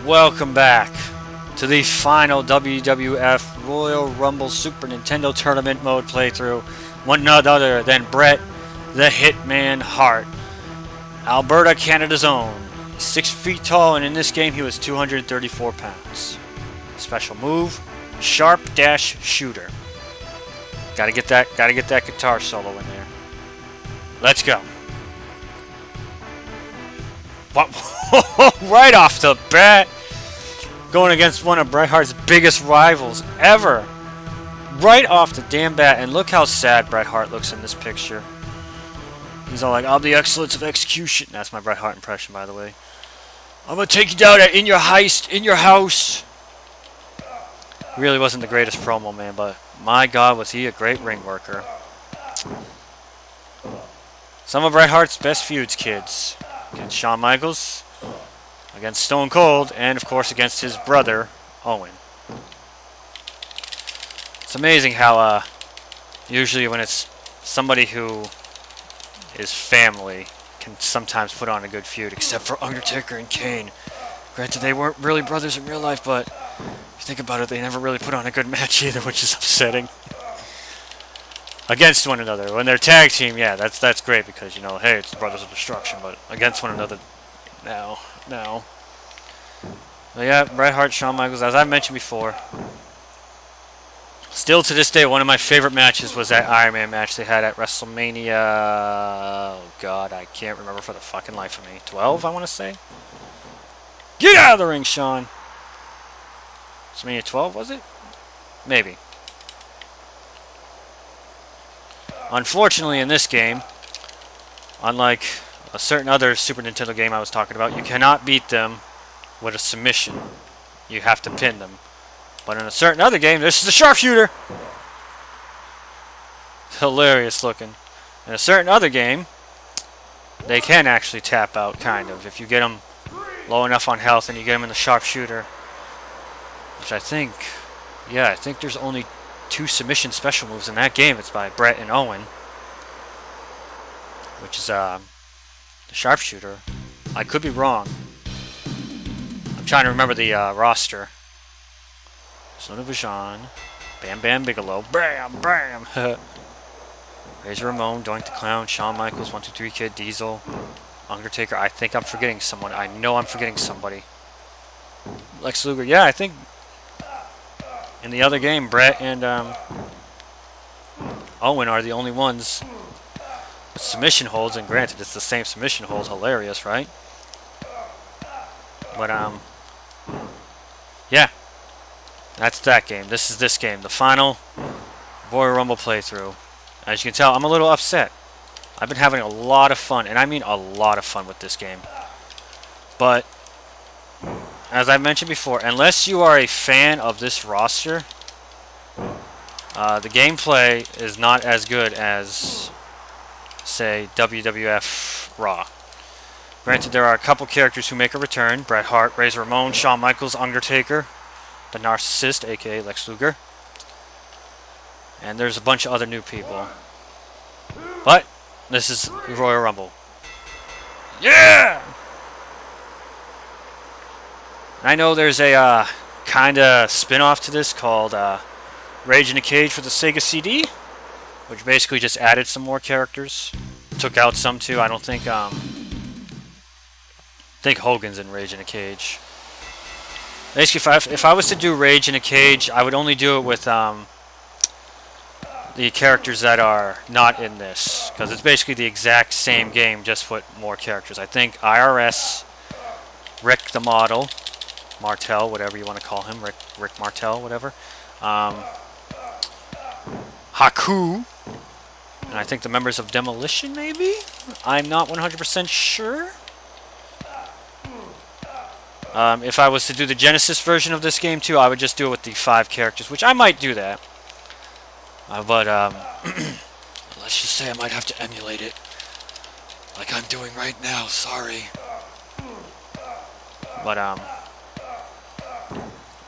Welcome back to the final WWF Royal Rumble Super Nintendo Tournament Mode playthrough. One none other than Bret the Hitman Hart, Alberta, Canada's own. 6 feet tall, and in this game he was 234 pounds. Special move, Sharpshooter. Gotta get that guitar solo in there. Let's go. What? Right off the bat, going against one of Bret Hart's biggest rivals ever. Right off the damn bat, and look how sad Bret Hart looks in this picture. He's all like, "I'm the excellence of execution." That's my Bret Hart impression, by the way. "I'm gonna take you down in your heist, in your house." Really wasn't the greatest promo, man, but my God, was he a great ring worker. Some of Bret Hart's best feuds, kids. Against Shawn Michaels, against Stone Cold, and of course against his brother, Owen. It's amazing how usually when it's somebody who is family can sometimes put on a good feud, except for Undertaker and Kane. Granted, they weren't really brothers in real life, but if you think about it, they never really put on a good match either, which is upsetting. Against one another. When they're tag team, yeah, that's great because, you know, hey, it's the Brothers of Destruction, but against one another, no. But yeah, Bret Hart, Shawn Michaels, as I mentioned before, still to this day, one of my favorite matches was that Iron Man match they had at WrestleMania, oh God, I can't remember for the fucking life of me. 12, I want to say? Get out of the ring, Shawn! WrestleMania 12, was it? Maybe. Unfortunately, in this game, unlike a certain other Super Nintendo game I was talking about, you cannot beat them with a submission. You have to pin them. But in a certain other game, this is the Sharpshooter! Hilarious looking. In a certain other game, they can actually tap out, kind of. If you get them low enough on health and you get them in the Sharpshooter. Which I think, yeah, I think there's only 2 submission special moves in that game. It's by Bret and Owen, which is the Sharpshooter. I could be wrong. I'm trying to remember the roster. Son of a Shawn, Bam Bam Bigelow, Bam Bam, Razor Ramon, Doink the Clown, Shawn Michaels, 1 2 3 Kid, Diesel, Undertaker. I think I'm forgetting someone. I know I'm forgetting somebody. Lex Luger. Yeah, I think in the other game, Bret and Owen are the only ones with submission holds, and granted, it's the same submission hold. Hilarious, right? But, yeah. That's that game. This is this game. The final Royal Rumble playthrough. As you can tell, I'm a little upset. I've been having a lot of fun, and I mean a lot of fun with this game. But as I mentioned before, unless you are a fan of this roster, the gameplay is not as good as, say, WWF Raw. Granted, there are a couple characters who make a return. Bret Hart, Razor Ramon, Shawn Michaels, Undertaker, the Narcissus, aka Lex Luger. And there's a bunch of other new people. But this is Royal Rumble. Yeah! I know there's a kind of spin-off to this called Rage in a Cage for the Sega CD, which basically just added some more characters. Took out some too. I don't think Hogan's in Rage in a Cage. Basically, if I was to do Rage in a Cage, I would only do it with the characters that are not in this, because it's basically the exact same game, just with more characters. I think IRS, Rick the Model, Martel, whatever you want to call him, Rick Martel, whatever. Haku, and I think the members of Demolition, maybe? I'm not 100% sure. If I was to do the Genesis version of this game too, I would just do it with the 5 characters, which I might do that. But let's just say I might have to emulate it, like I'm doing right now. Sorry. But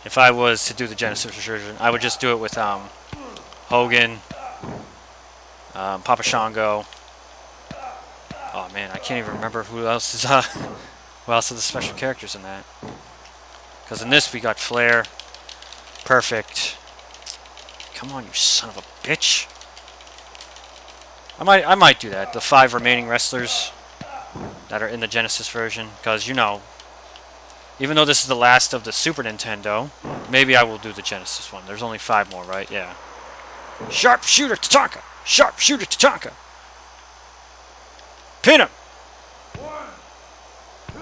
if I was to do the Genesis version, I would just do it with Hogan, Papa Shango. Oh man, I can't even remember who else is the special characters in that. Because in this we got Flair. Perfect. Come on, you son of a bitch. I might do that. The 5 remaining wrestlers that are in the Genesis version. Because, you know, even though this is the last of the Super Nintendo, maybe I will do the Genesis one. There's only 5 more, right? Yeah. Sharpshooter Tatanka! Sharpshooter Tatanka! Pin him! 1, 2,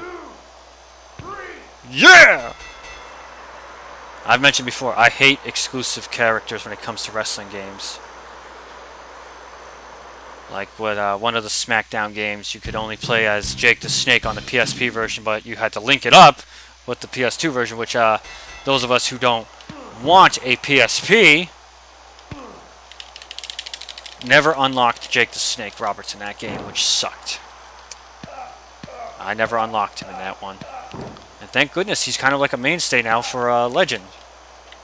3. Yeah! I've mentioned before, I hate exclusive characters when it comes to wrestling games. Like with one of the SmackDown games, you could only play as Jake the Snake on the PSP version, but you had to link it up with the PS2 version, which those of us who don't want a PSP never unlocked Jake the Snake Roberts in that game, which sucked. I never unlocked him in that one. And thank goodness he's kind of like a mainstay now for Legend.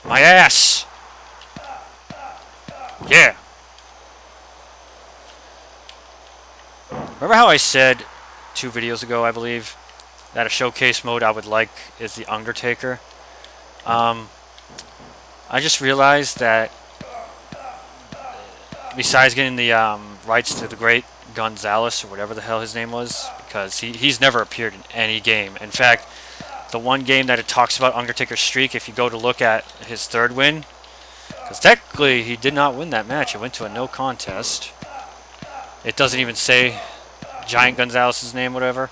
My ass! Yeah! Remember how I said 2 videos ago, I believe, that a showcase mode I would like is the Undertaker? I just realized that besides getting the rights to the Great Gonzalez, or whatever the hell his name was, because he's never appeared in any game. In fact, the one game that it talks about Undertaker's streak, if you go to look at his 3rd win, because technically he did not win that match, it went to a no contest. It doesn't even say Giant Gonzalez's name, whatever.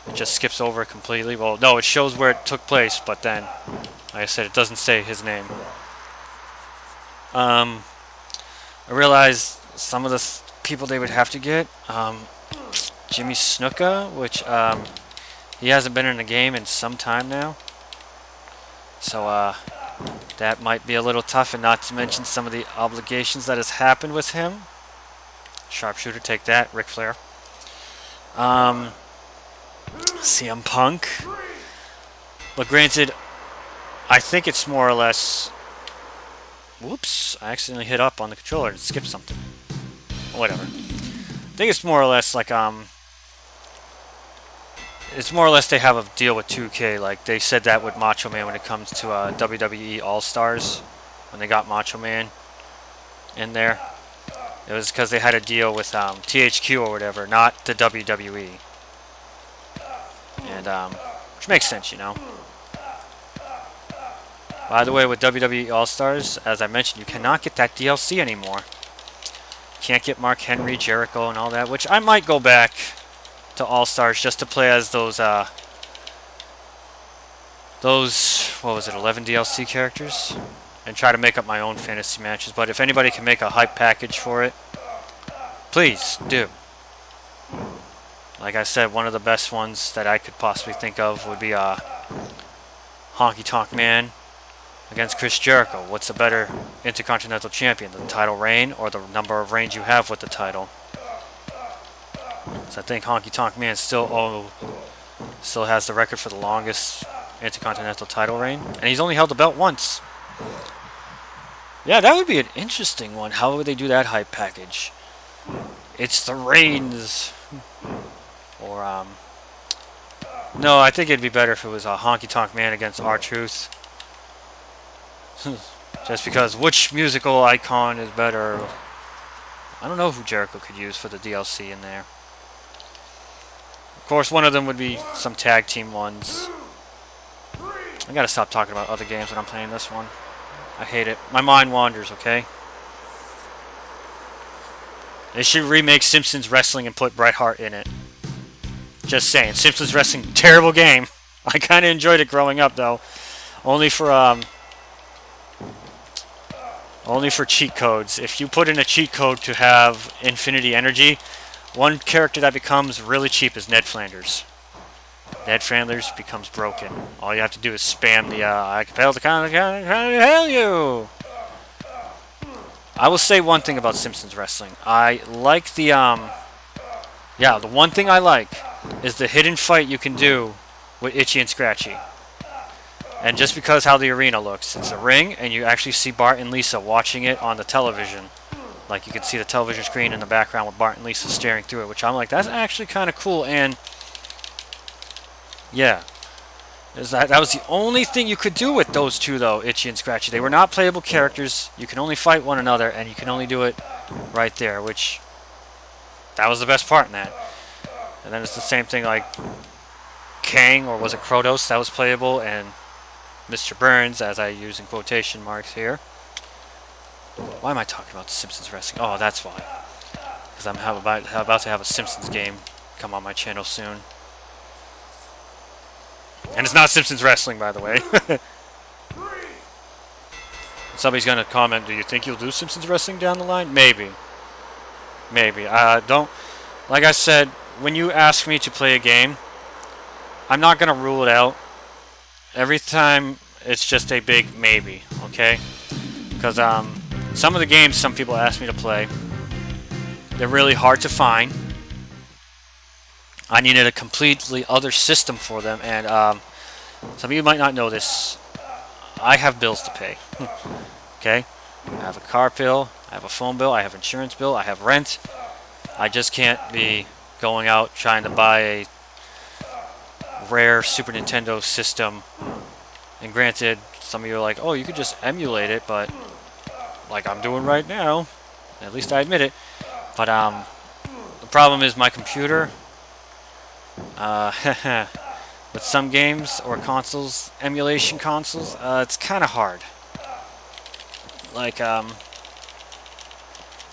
It just skips over it completely. Well, no, it shows where it took place, but then, like I said, it doesn't say his name. I realized some of the people they would have to get. Jimmy Snuka, which he hasn't been in a game in some time now. So that might be a little tough, and not to mention some of the obligations that has happened with him. Sharpshooter, take that. Ric Flair. CM Punk. But granted, I think it's more or less... Whoops, I accidentally hit up on the controller and skipped something. Whatever. I think it's more or less like, it's more or less they have a deal with 2K. Like, they said that with Macho Man when it comes to WWE All-Stars. When they got Macho Man in there. It was because they had a deal with THQ or whatever, not the WWE. And, which makes sense, you know. By the way, with WWE All-Stars, as I mentioned, you cannot get that DLC anymore. You can't get Mark Henry, Jericho, and all that, which I might go back to All-Stars just to play as those, what was it, 11 DLC characters? And try to make up my own fantasy matches. But if anybody can make a hype package for it, please do. Like I said, one of the best ones that I could possibly think of would be Honky Tonk Man against Chris Jericho. What's a better Intercontinental Champion, the title reign or the number of reigns you have with the title? So I think Honky Tonk Man still has the record for the longest Intercontinental title reign, and he's only held the belt once. Yeah, that would be an interesting one. How would they do that hype package? It's the reigns. Or, no, I think it'd be better if it was a Honky Tonk Man against R-Truth. Just because which musical icon is better? I don't know who Jericho could use for the DLC in there. Of course, one of them would be some tag team ones. I gotta stop talking about other games when I'm playing this one. I hate it. My mind wanders, okay? They should remake Simpsons Wrestling and put Bret Hart in it. Just saying. Simpsons Wrestling, terrible game. I kind of enjoyed it growing up, though. Only for cheat codes. If you put in a cheat code to have infinity energy, one character that becomes really cheap is Ned Flanders. Ned Flanders becomes broken. All you have to do is spam the I compel the hell you. I will say one thing about Simpsons Wrestling. I like the the one thing I like is the hidden fight you can do with Itchy and Scratchy. And just because how the arena looks, it's a ring, and you actually see Bart and Lisa watching it on the television. Like, you can see the television screen in the background with Bart and Lisa staring through it, which I'm like, that's actually kind of cool. And yeah, Is that was the only thing you could do with those two, though, Itchy and Scratchy. They were not playable characters. You can only fight one another, and you can only do it right there, which that was the best part in that. And then it's the same thing like Kang, or was it Krotos, that was playable, and Mr. Burns, as I use in quotation marks here. Why am I talking about the Simpsons Wrestling? Oh, that's why. Because I'm about to have a Simpsons game come on my channel soon. And it's not Simpsons Wrestling, by the way. Somebody's going to comment, do you think you'll do Simpsons Wrestling down the line? Maybe. Maybe. Don't... Like I said, when you ask me to play a game, I'm not going to rule it out. Every time, it's just a big maybe, okay? Because some of the games some people ask me to play, they're really hard to find. I needed a completely other system for them, and some of you might not know this. I have bills to pay. Okay? I have a car bill, I have a phone bill, I have insurance bill, I have rent. I just can't be going out trying to buy a rare Super Nintendo system. And granted, some of you are like, oh, you could just emulate it, but like I'm doing right now. At least I admit it. But the problem is my computer. With some games or consoles, emulation consoles, it's kind of hard. Like,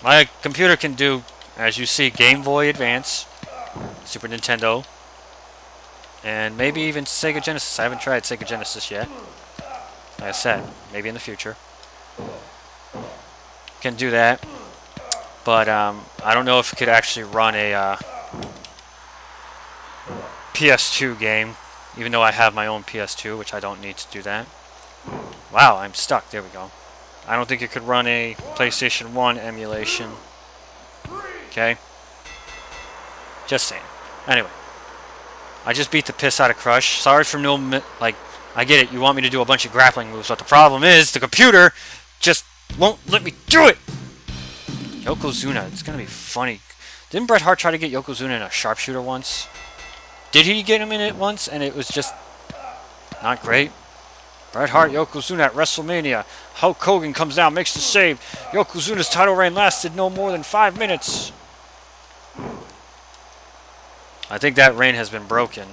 my computer can do, as you see, Game Boy Advance, Super Nintendo, and maybe even Sega Genesis. I haven't tried Sega Genesis yet. Like I said, maybe in the future. Can do that, but I don't know if it could actually run a PS2 game, even though I have my own PS2, which I don't need to do that. Wow, I'm stuck. There we go. I don't think it could run a PlayStation 1 emulation. Okay? Just saying. Anyway. I just beat the piss out of Crush. Sorry for no... Like, I get it. You want me to do a bunch of grappling moves, but the problem is the computer just won't let me do it! Yokozuna. It's gonna be funny. Didn't Bret Hart try to get Yokozuna in a Sharpshooter once? Did he get him in it once, and it was just not great? Bret Hart, Yokozuna at WrestleMania. Hulk Hogan comes down, makes the save. Yokozuna's title reign lasted no more than 5 minutes. I think that reign has been broken.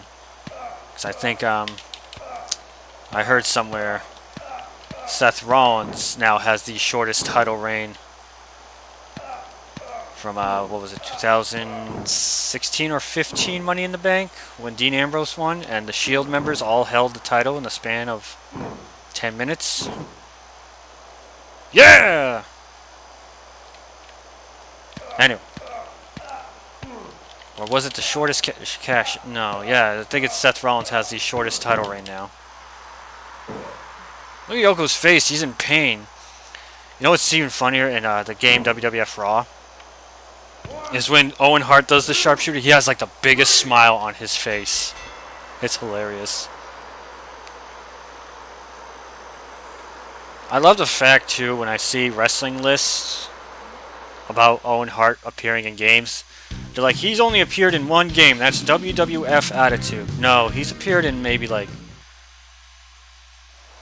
Because I think, I heard somewhere Seth Rollins now has the shortest title reign from, what was it, 2016 or 15 Money in the Bank, when Dean Ambrose won, and the Shield members all held the title in the span of 10 minutes. Yeah! Anyway. Or was it the shortest cash? No, yeah, I think it's Seth Rollins has the shortest title reign now. Look at Yoko's face, he's in pain. You know what's even funnier in the game WWF Raw? Is when Owen Hart does the sharpshooter, he has like the biggest smile on his face. It's hilarious. I love the fact too when I see wrestling lists about Owen Hart appearing in games. They're like, he's only appeared in one game, that's WWF Attitude. No, he's appeared in maybe like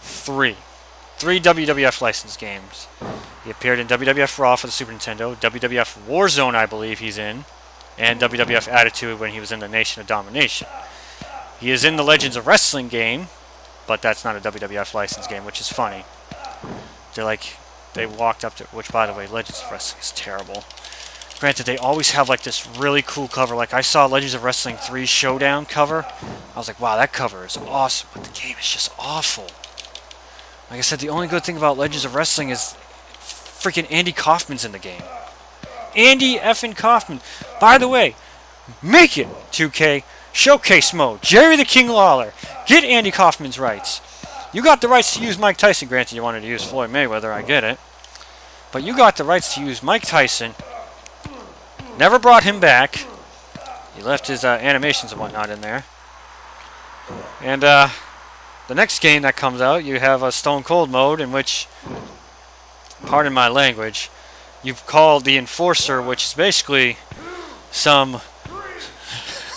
three WWF licensed games. He appeared in WWF Raw for the Super Nintendo, WWF Warzone I believe he's in, and WWF Attitude when he was in the Nation of Domination. He is in the Legends of Wrestling game, but that's not a WWF licensed game, which is funny. They're like, they walked up to, which by the way, Legends of Wrestling is terrible. Granted, they always have like this really cool cover. Like I saw Legends of Wrestling 3 Showdown cover. I was like, wow, that cover is awesome, but the game is just awful. Like I said, the only good thing about Legends of Wrestling is freaking Andy Kaufman's in the game. Andy effing Kaufman. By the way, make it 2K Showcase Mode. Jerry the King Lawler. Get Andy Kaufman's rights. You got the rights to use Mike Tyson. Granted, you wanted to use Floyd Mayweather. I get it. But you got the rights to use Mike Tyson. Never brought him back. He left his animations and whatnot in there. And the next game that comes out, you have a Stone Cold mode in which, pardon my language, you've called the Enforcer, which is basically some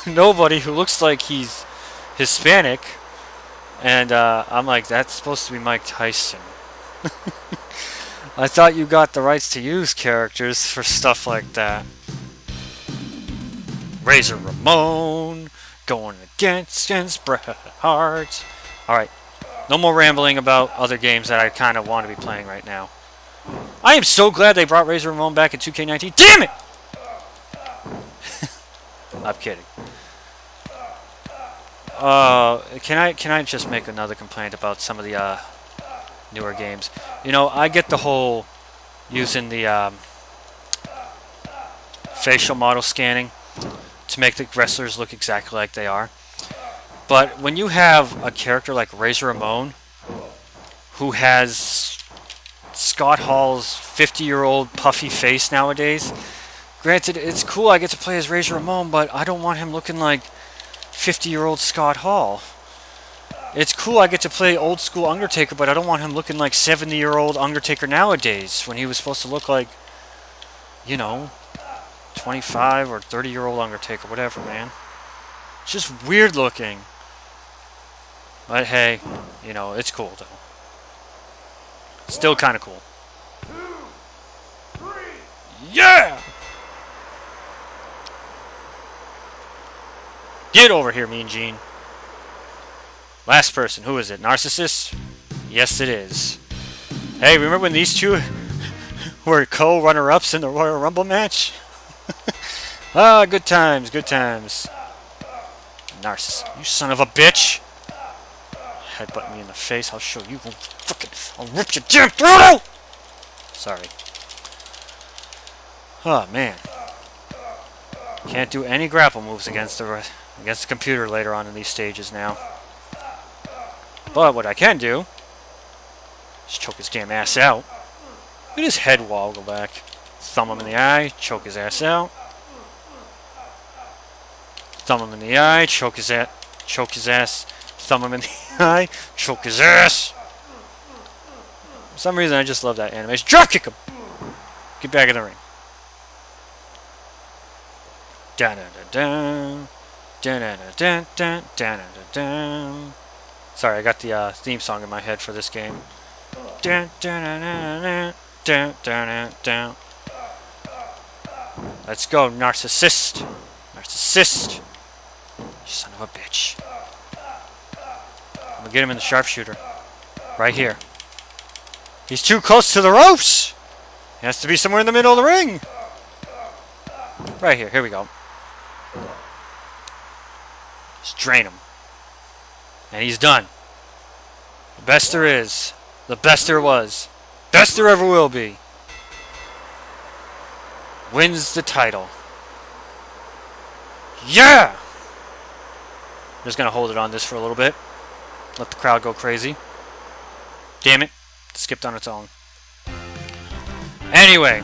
nobody who looks like he's Hispanic, And I'm like, that's supposed to be Mike Tyson. I thought you got the rights to use characters for stuff like that. Razor Ramon going against Bret Hart. Alright, no more rambling about other games that I kind of want to be playing right now. I am so glad they brought Razor Ramon back in 2K19. Damn it! I'm kidding. Can I just make another complaint about some of the newer games? You know, I get the whole using the facial model scanning to make the wrestlers look exactly like they are. But when you have a character like Razor Ramon, who has Scott Hall's 50-year-old puffy face nowadays, granted, it's cool I get to play as Razor Ramon, but I don't want him looking like 50-year-old Scott Hall. It's cool I get to play old school Undertaker, but I don't want him looking like 70-year-old Undertaker nowadays, when he was supposed to look like, you know, 25 or 30-year-old Undertaker, whatever, man. It's just weird looking. But hey, you know, it's cool though. Still kind of cool. 2, 3. Yeah! Get over here, Mean Gene. Last person, who is it? Narcissus? Yes, it is. Hey, remember when these two were co-runner-ups in the Royal Rumble match? Ah, good times, good times. Narcissus, you son of a bitch! Headbutt me in the face, I'll show you. I'll rip your damn throat out! Sorry. Oh, man. Can't do any grapple moves against the computer later on in these stages now. But what I can do is choke his damn ass out. Look at his head wall go back. Thumb him in the eye, choke his ass out. Thumb him in the eye, choke his ass. Thumb him in the eye, choke his ass. For some reason, I just love that animation. Drop kick him! Get back in the ring. Da da da da da da da da da da. Sorry, I got the theme song in my head for this game. Da da da da da da. Let's go, Narcissist. Narcissist. You son of a bitch. I'm gonna get him in the sharpshooter. Right here. He's too close to the ropes! He has to be somewhere in the middle of the ring! Right here. Here we go. Just drain him. And he's done. The best there is. The best there was. Best there ever will be. Wins the title. Yeah! I'm just going to hold it on this for a little bit. Let the crowd go crazy. Damn it. It skipped on its own. Anyway.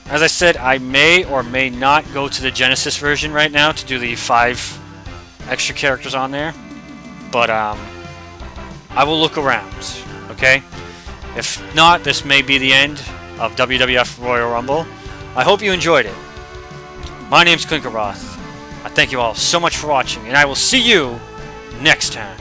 As I said, I may or may not go to the Genesis version right now to do the 5 extra characters on there. But, I will look around. Okay? If not, this may be the end of WWF Royal Rumble. I hope you enjoyed it. My name's Clinkeroith. I thank you all so much for watching, and I will see you next time.